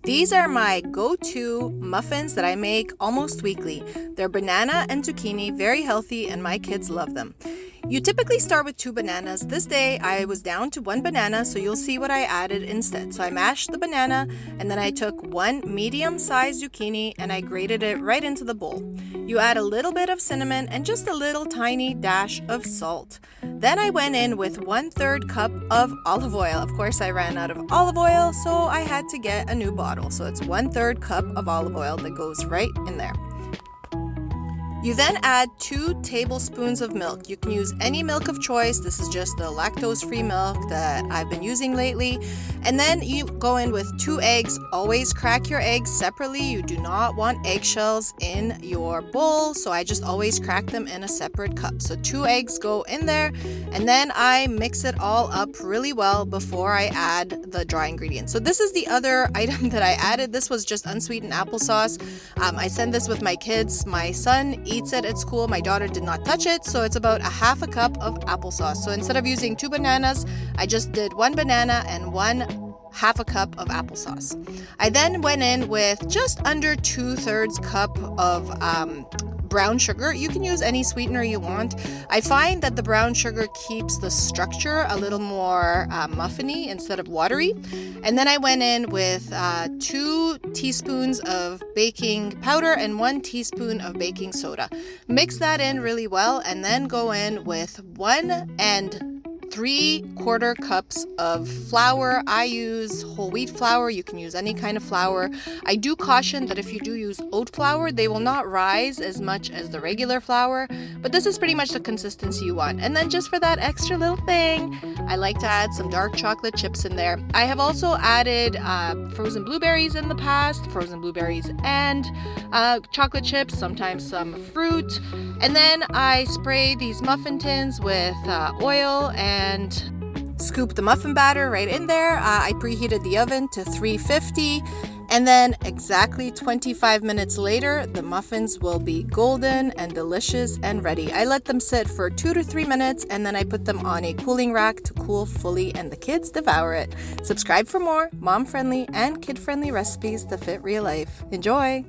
These are my go-to muffins that I make almost weekly. They're banana and zucchini, very healthy, and my kids love them. You typically start with 2 bananas. This day I was down to 1 banana, so you'll see what I added instead. So I mashed the banana, and then I took 1 medium-sized zucchini and I grated it right into the bowl. You add a little bit of cinnamon and just a little tiny dash of salt. Then I went in with 1/3 cup of olive oil. Of course, I ran out of olive oil, so I had to get a new bottle. So it's 1/3 cup of olive oil that goes right in there. You then add 2 tablespoons of milk. You can use any milk of choice. This is just the lactose-free milk that I've been using lately. And then you go in with 2 eggs. Always crack your eggs separately. You do not want eggshells in your bowl, so I just always crack them in a separate cup. So 2 eggs go in there, and then I mix it all up really well before I add the dry ingredients. So this is the other item that I added. This was just unsweetened applesauce. I send this with my kids. My son eats it at school. My daughter did not touch it, so it's about a 1/2 cup of applesauce. So instead of using 2 bananas, I just did 1 banana and 1/2 cup of applesauce. I then went in with just under 2/3 cup of brown sugar. You can use any sweetener you want. I find that the brown sugar keeps the structure a little more muffiny instead of watery. And then I went in with 2 teaspoons of baking powder and 1 teaspoon of baking soda. Mix that in really well, and then go in with 1 3/4 cups of flour. I use whole wheat flour. You can use any kind of flour. I do caution that if you do use oat flour, they will not rise as much as the regular flour, but this is pretty much the consistency you want. And then just for that extra little thing, I like to add some dark chocolate chips in there. I have also added frozen blueberries in the past, frozen blueberries and chocolate chips, sometimes some fruit. And then I spray these muffin tins with oil and scoop the muffin batter right in there. I preheated the oven to 350, and then exactly 25 minutes later, the muffins will be golden and delicious and ready. I let them sit for 2 to 3 minutes, and then I put them on a cooling rack to cool fully, and the kids devour it. Subscribe for more mom-friendly and kid-friendly recipes that fit real life. Enjoy!